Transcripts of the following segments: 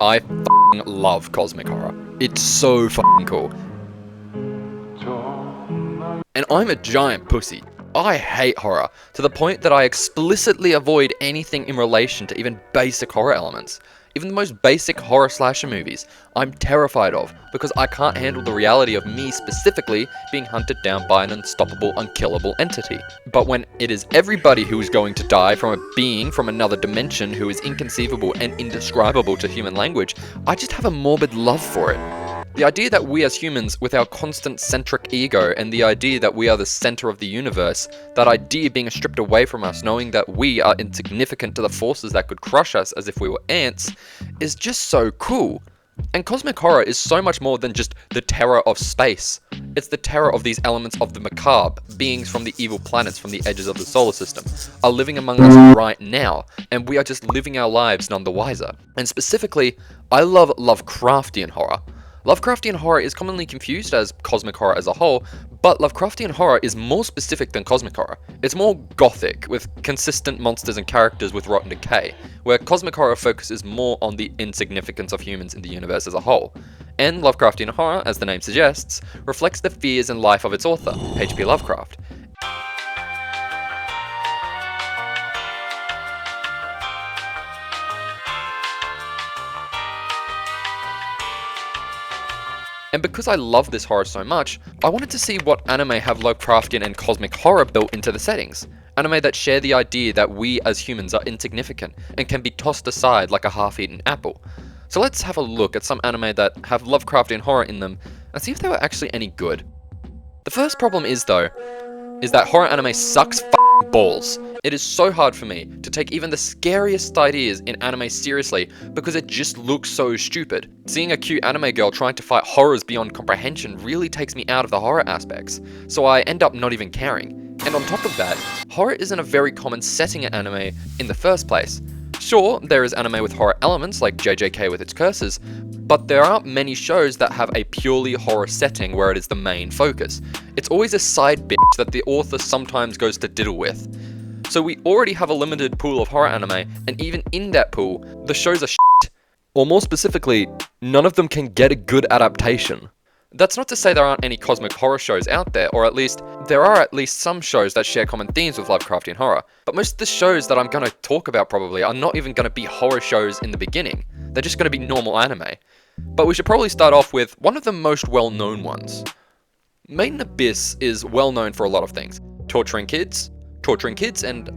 I f***ing love cosmic horror. It's so f***ing cool. And I'm a giant pussy. I hate horror, to the point that I explicitly avoid anything in relation to even basic horror elements. Even the most basic horror slasher movies, I'm terrified of, because I can't handle the reality of me specifically being hunted down by an unstoppable, unkillable entity. But when it is everybody who is going to die from a being from another dimension who is inconceivable and indescribable to human language, I just have a morbid love for it. The idea that we as humans, with our constant centric ego, and the idea that we are the center of the universe, that idea being stripped away from us, knowing that we are insignificant to the forces that could crush us as if we were ants, is just so cool. And cosmic horror is so much more than just the terror of space. It's the terror of these elements of the macabre, beings from the evil planets from the edges of the solar system, are living among us right now, and we are just living our lives none the wiser. And specifically, I love Lovecraftian horror. Lovecraftian horror is commonly confused as cosmic horror as a whole, but Lovecraftian horror is more specific than cosmic horror. It's more gothic, with consistent monsters and characters with rotten decay, where cosmic horror focuses more on the insignificance of humans in the universe as a whole. And Lovecraftian horror, as the name suggests, reflects the fears and life of its author, H.P. Lovecraft. And because I love this horror so much, I wanted to see what anime have Lovecraftian and cosmic horror built into the settings. Anime that share the idea that we as humans are insignificant and can be tossed aside like a half-eaten apple. So let's have a look at some anime that have Lovecraftian horror in them and see if they were actually any good. The first problem is that horror anime sucks f***ing balls. It is so hard for me to take even the scariest ideas in anime seriously because it just looks so stupid. Seeing a cute anime girl trying to fight horrors beyond comprehension really takes me out of the horror aspects, so I end up not even caring. And on top of that, horror isn't a very common setting in anime in the first place. Sure, there is anime with horror elements like JJK with its curses, but there aren't many shows that have a purely horror setting where it is the main focus. It's always a side bitch that the author sometimes goes to diddle with. So we already have a limited pool of horror anime, and even in that pool, the shows are shit. Or more specifically, none of them can get a good adaptation. That's not to say there aren't any cosmic horror shows out there, or at least, there are at least some shows that share common themes with Lovecraftian horror. But most of the shows that I'm going to talk about probably are not even going to be horror shows in the beginning. They're just going to be normal anime. But we should probably start off with one of the most well-known ones. Made in Abyss is well known for a lot of things. Torturing kids. And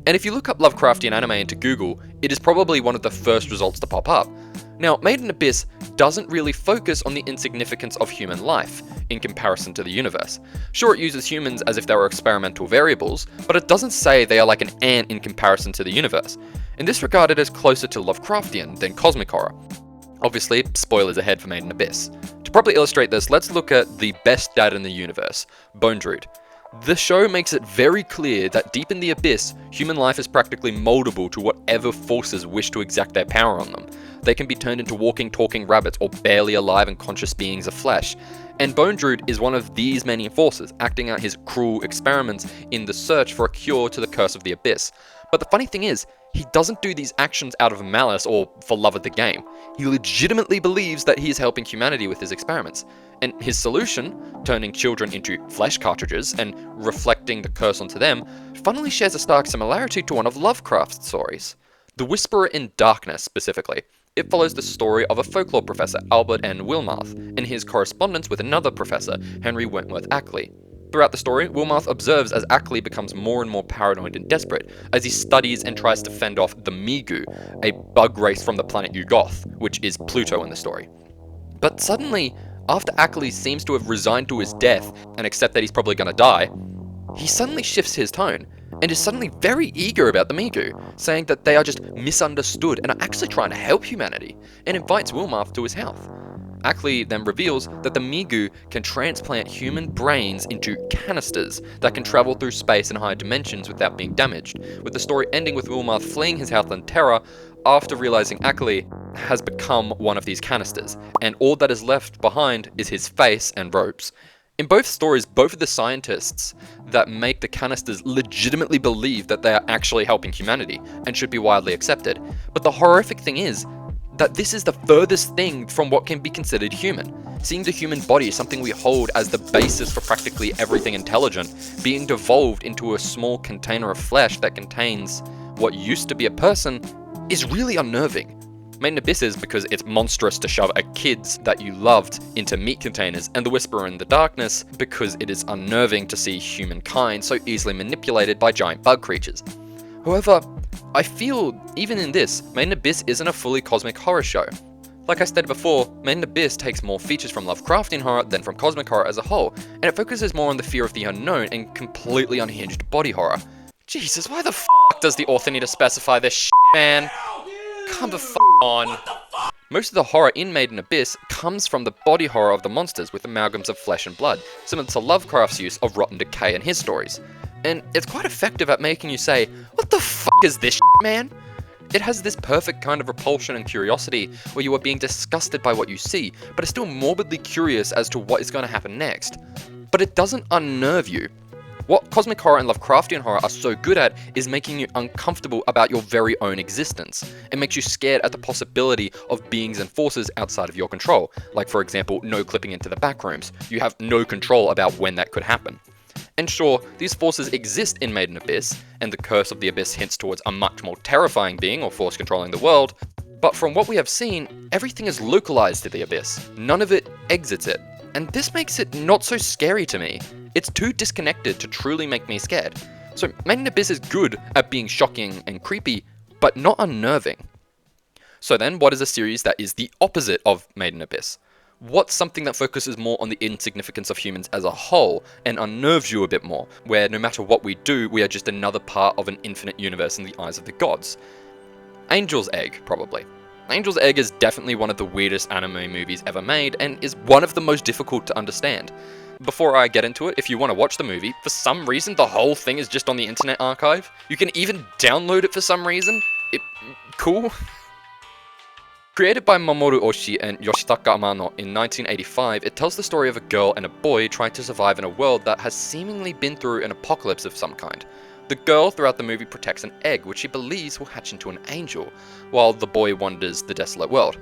if you look up Lovecraftian anime into Google, it is probably one of the first results to pop up. Now, Made in Abyss doesn't really focus on the insignificance of human life in comparison to the universe. Sure, it uses humans as if they were experimental variables, but it doesn't say they are like an ant in comparison to the universe. In this regard, it is closer to Lovecraftian than cosmic horror. Obviously, spoilers ahead for Made in Abyss. To properly illustrate this, let's look at the best dad in the universe, Bone Druid. The show makes it very clear that deep in the abyss, human life is practically moldable to whatever forces wish to exact their power on them. They can be turned into walking, talking rabbits or barely alive and conscious beings of flesh. And Bone Druid is one of these many forces, acting out his cruel experiments in the search for a cure to the curse of the abyss. But the funny thing is, he doesn't do these actions out of malice or for love of the game. He legitimately believes that he is helping humanity with his experiments. And his solution, turning children into flesh cartridges and reflecting the curse onto them, funnily shares a stark similarity to one of Lovecraft's stories. The Whisperer in Darkness, specifically. It follows the story of a folklore professor, Albert N. Wilmarth, and his correspondence with another professor, Henry Wentworth Ackley. Throughout the story, Wilmarth observes as Ackley becomes more and more paranoid and desperate, as he studies and tries to fend off the Migu, a bug race from the planet Yugoth, which is Pluto in the story. But suddenly, after Ackley seems to have resigned to his death and accept that he's probably going to die, he suddenly shifts his tone and is suddenly very eager about the Migu, saying that they are just misunderstood and are actually trying to help humanity, and invites Wilmarth to his house. Ackley then reveals that the Migu can transplant human brains into canisters that can travel through space and higher dimensions without being damaged, with the story ending with Wilmarth fleeing his house in terror after realizing Ackley has become one of these canisters, and all that is left behind is his face and robes. In both stories, both of the scientists that make the canisters legitimately believe that they are actually helping humanity and should be widely accepted. But the horrific thing is that this is the furthest thing from what can be considered human. Seeing the human body, something we hold as the basis for practically everything intelligent, being devolved into a small container of flesh that contains what used to be a person, is really unnerving. Made in Abyss is because it's monstrous to shove a kids that you loved into meat containers, and The Whisperer in the Darkness because it is unnerving to see humankind so easily manipulated by giant bug creatures. However, I feel, even in this, Made in Abyss isn't a fully cosmic horror show. Like I stated before, Made in Abyss takes more features from Lovecraftian horror than from cosmic horror as a whole, and it focuses more on the fear of the unknown and completely unhinged body horror. Jesus, why the f*** does the author need to specify this shit, man? Come the f*** on. Most of the horror in Made in Abyss comes from the body horror of the monsters with amalgams of flesh and blood, similar to Lovecraft's use of rotten decay in his stories. And it's quite effective at making you say, what the f*** is this shit, man? It has this perfect kind of repulsion and curiosity where you are being disgusted by what you see, but are still morbidly curious as to what is going to happen next. But it doesn't unnerve you. What cosmic horror and Lovecraftian horror are so good at is making you uncomfortable about your very own existence. It makes you scared at the possibility of beings and forces outside of your control, like for example, no clipping into the back rooms. You have no control about when that could happen. And sure, these forces exist in Made in Abyss, and the Curse of the Abyss hints towards a much more terrifying being or force controlling the world, but from what we have seen, everything is localized to the Abyss. None of it exits it. And this makes it not so scary to me. It's too disconnected to truly make me scared. So Made in Abyss is good at being shocking and creepy, but not unnerving. So then, what is a series that is the opposite of Made in Abyss? What's something that focuses more on the insignificance of humans as a whole and unnerves you a bit more, where no matter what we do, we are just another part of an infinite universe in the eyes of the gods? Angel's Egg, probably. Angel's Egg is definitely one of the weirdest anime movies ever made and is one of the most difficult to understand. Before I get into it, if you want to watch the movie, for some reason the whole thing is just on the Internet Archive. You can even download it for some reason. Cool. Created by Mamoru Oshii and Yoshitaka Amano in 1985, it tells the story of a girl and a boy trying to survive in a world that has seemingly been through an apocalypse of some kind. The girl throughout the movie protects an egg which she believes will hatch into an angel, while the boy wanders the desolate world.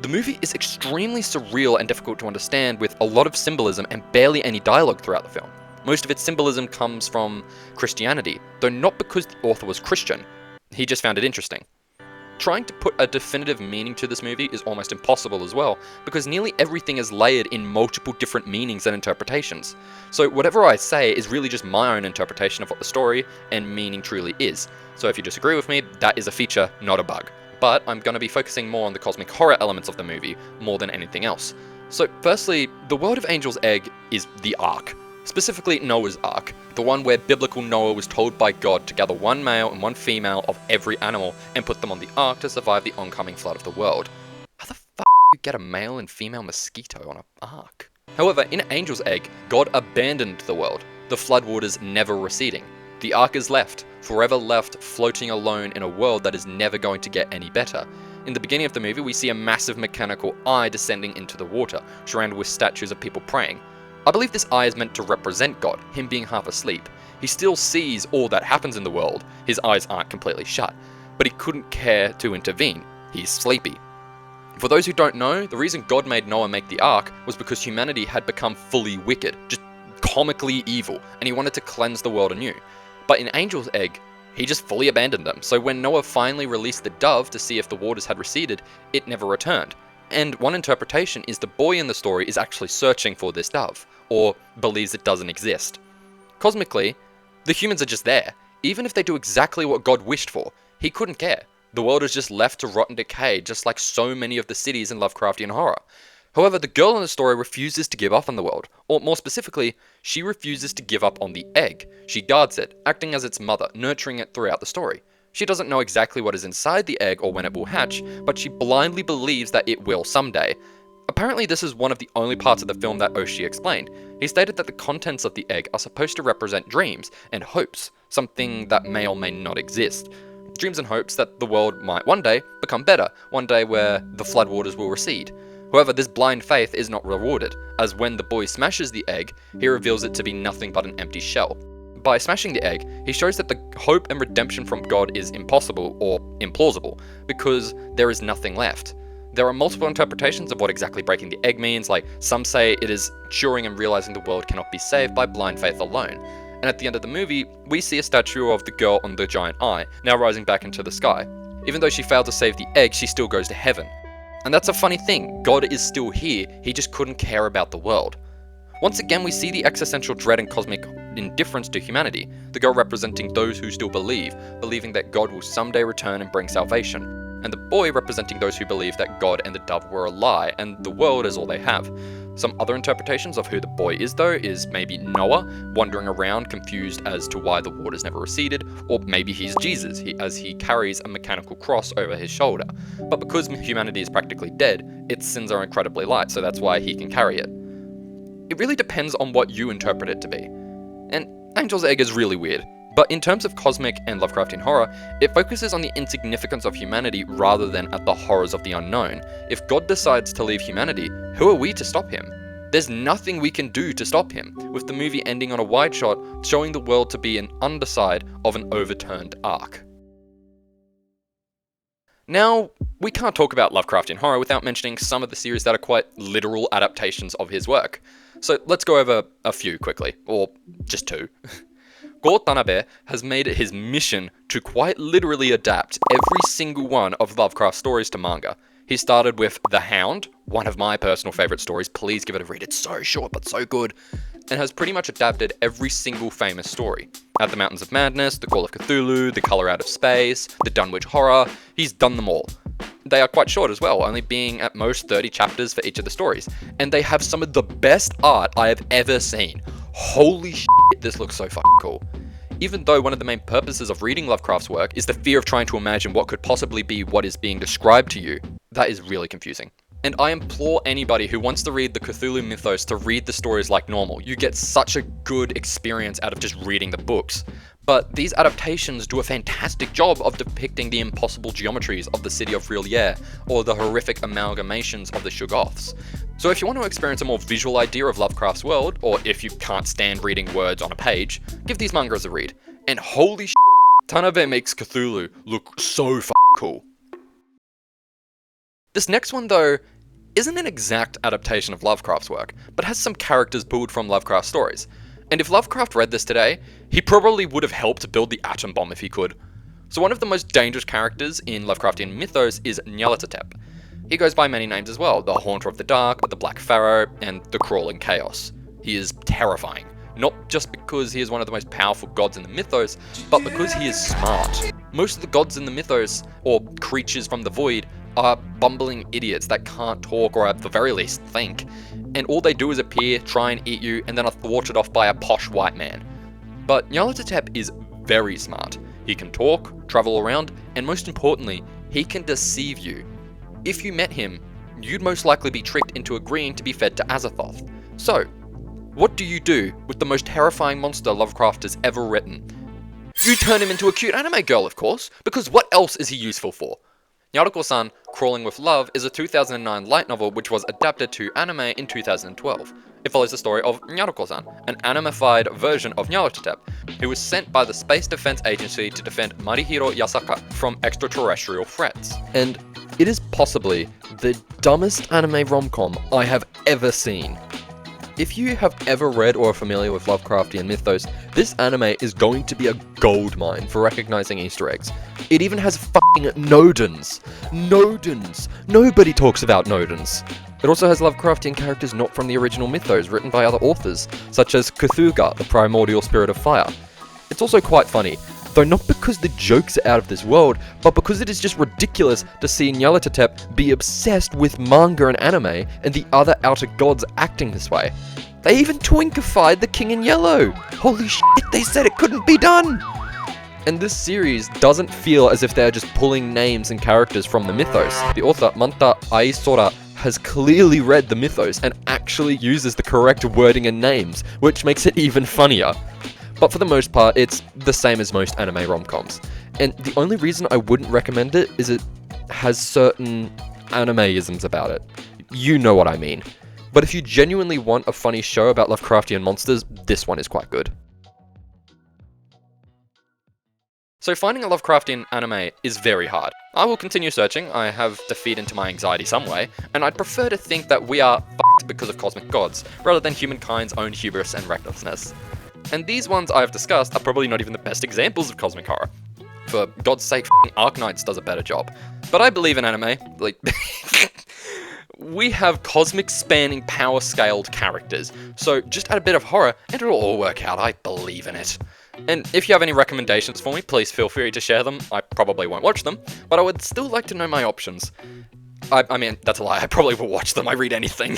The movie is extremely surreal and difficult to understand, with a lot of symbolism and barely any dialogue throughout the film. Most of its symbolism comes from Christianity, though not because the author was Christian. He just found it interesting. Trying to put a definitive meaning to this movie is almost impossible as well, because nearly everything is layered in multiple different meanings and interpretations. So whatever I say is really just my own interpretation of what the story and meaning truly is. So if you disagree with me, that is a feature, not a bug. But I'm going to be focusing more on the cosmic horror elements of the movie, more than anything else. So firstly, the world of Angel's Egg is the Ark. Specifically Noah's Ark, the one where biblical Noah was told by God to gather one male and one female of every animal and put them on the Ark to survive the oncoming flood of the world. How the fuck do you get a male and female mosquito on an Ark? However, in Angel's Egg, God abandoned the world, the floodwaters never receding. The Ark is left, forever left, floating alone in a world that is never going to get any better. In the beginning of the movie, we see a massive mechanical eye descending into the water, surrounded with statues of people praying. I believe this eye is meant to represent God, him being half asleep. He still sees all that happens in the world, his eyes aren't completely shut, but he couldn't care to intervene, he's sleepy. For those who don't know, the reason God made Noah make the Ark was because humanity had become fully wicked, just comically evil, and he wanted to cleanse the world anew. But in Angel's Egg, he just fully abandoned them, so when Noah finally released the dove to see if the waters had receded, it never returned. And one interpretation is the boy in the story is actually searching for this dove, or believes it doesn't exist. Cosmically, the humans are just there. Even if they do exactly what God wished for, he couldn't care. The world is just left to rot and decay, just like so many of the cities in Lovecraftian horror. However, the girl in the story refuses to give up on the world, or more specifically, she refuses to give up on the egg. She guards it, acting as its mother, nurturing it throughout the story. She doesn't know exactly what is inside the egg or when it will hatch, but she blindly believes that it will someday. Apparently this is one of the only parts of the film that Oshii explained. He stated that the contents of the egg are supposed to represent dreams and hopes, something that may or may not exist. Dreams and hopes that the world might one day become better, one day where the floodwaters will recede. However, this blind faith is not rewarded, as when the boy smashes the egg, he reveals it to be nothing but an empty shell. By smashing the egg, he shows that the hope and redemption from God is impossible or implausible, because there is nothing left. There are multiple interpretations of what exactly breaking the egg means, like some say it is maturing and realizing the world cannot be saved by blind faith alone. And at the end of the movie, we see a statue of the girl on the giant eye, now rising back into the sky. Even though she failed to save the egg, she still goes to heaven. And that's a funny thing, God is still here, he just couldn't care about the world. Once again, we see the existential dread and cosmic indifference to humanity, the girl representing those who still believe, believing that God will someday return and bring salvation, and the boy representing those who believe that God and the dove were a lie, and the world is all they have. Some other interpretations of who the boy is, though, is maybe Noah, wandering around confused as to why the waters never receded, or maybe he's Jesus, as he carries a mechanical cross over his shoulder. But because humanity is practically dead, its sins are incredibly light, so that's why he can carry it. It really depends on what you interpret it to be. And Angel's Egg is really weird, but in terms of cosmic and Lovecraftian horror, it focuses on the insignificance of humanity rather than at the horrors of the unknown. If God decides to leave humanity, who are we to stop him? There's nothing we can do to stop him, with the movie ending on a wide shot showing the world to be an underside of an overturned ark. Now, we can't talk about Lovecraftian horror without mentioning some of the series that are quite literal adaptations of his work. So let's go over a few quickly, or just two. Go Tanabe has made it his mission to quite literally adapt every single one of Lovecraft's stories to manga. He started with The Hound, one of my personal favourite stories, please give it a read, it's so short but so good, and has pretty much adapted every single famous story. At the Mountains of Madness, The Call of Cthulhu, The Colour Out of Space, The Dunwich Horror, he's done them all. They are quite short as well, only being at most 30 chapters for each of the stories, and they have some of the best art I have ever seen. Holy shit, this looks so fucking cool. Even though one of the main purposes of reading Lovecraft's work is the fear of trying to imagine what could possibly be what is being described to you, that is really confusing. And I implore anybody who wants to read the Cthulhu mythos to read the stories like normal. You get such a good experience out of just reading the books. But these adaptations do a fantastic job of depicting the impossible geometries of the city of R'lyeh, or the horrific amalgamations of the Shoggoths. So if you want to experience a more visual idea of Lovecraft's world, or if you can't stand reading words on a page, give these mangas a read. And holy shit, Tanabe makes Cthulhu look so cool. This next one, though, isn't an exact adaptation of Lovecraft's work, but has some characters pulled from Lovecraft's stories. And if Lovecraft read this today, he probably would have helped build the atom bomb if he could. So one of the most dangerous characters in Lovecraftian mythos is Nyarlathotep. He goes by many names as well, the Haunter of the Dark, the Black Pharaoh, and the Crawling Chaos. He is terrifying, not just because he is one of the most powerful gods in the mythos, but because he is smart. Most of the gods in the mythos, or creatures from the void, are bumbling idiots that can't talk or at the very least think, and all they do is appear, try and eat you, and then are thwarted off by a posh white man. But Nyarlathotep is very smart. He can talk, travel around, and most importantly, he can deceive you. If you met him, you'd most likely be tricked into agreeing to be fed to Azathoth. So, what do you do with the most terrifying monster Lovecraft has ever written? You turn him into a cute anime girl, of course, because what else is he useful for? Nyaruko-san, Crawling with Love is a 2009 light novel which was adapted to anime in 2012. It follows the story of Nyaruko-san, an animefied version of Nyarlathotep, who was sent by the Space Defense Agency to defend Marihiro Yasaka from extraterrestrial threats. And it is possibly the dumbest anime rom-com I have ever seen. If you have ever read or are familiar with Lovecraftian mythos, this anime is going to be a goldmine for recognizing Easter eggs. It even has fucking Nodens. Nodens! Nobody talks about Nodens. It also has Lovecraftian characters not from the original mythos written by other authors, such as Cthulhu, the primordial spirit of fire. It's also quite funny, though not because the jokes are out of this world, but because it is just ridiculous to see Nyarlathotep be obsessed with manga and anime, and the other outer gods acting this way. They even twinkified the King in Yellow! Holy shit, they said it couldn't be done! And this series doesn't feel as if they're just pulling names and characters from the mythos. The author, Manta Aisora, has clearly read the mythos and actually uses the correct wording and names, which makes it even funnier. But for the most part, it's the same as most anime rom-coms. And the only reason I wouldn't recommend it is it has certain anime-isms about it. you know what I mean. But if you genuinely want a funny show about Lovecraftian monsters, this one is quite good. So finding a Lovecraftian anime is very hard. I will continue searching, I have to feed into my anxiety some way, and I'd prefer to think that we are f***ed because of cosmic gods, rather than humankind's own hubris and recklessness. And these ones I have discussed are probably not even the best examples of cosmic horror. For God's sake, Arknights does a better job. But I believe in anime, like... We have cosmic spanning power scaled characters, so just add a bit of horror and it'll all work out, I believe in it. And if you have any recommendations for me, please feel free to share them. I probably won't watch them, but I would still like to know my options. I mean, that's a lie, I probably will watch them, I read anything.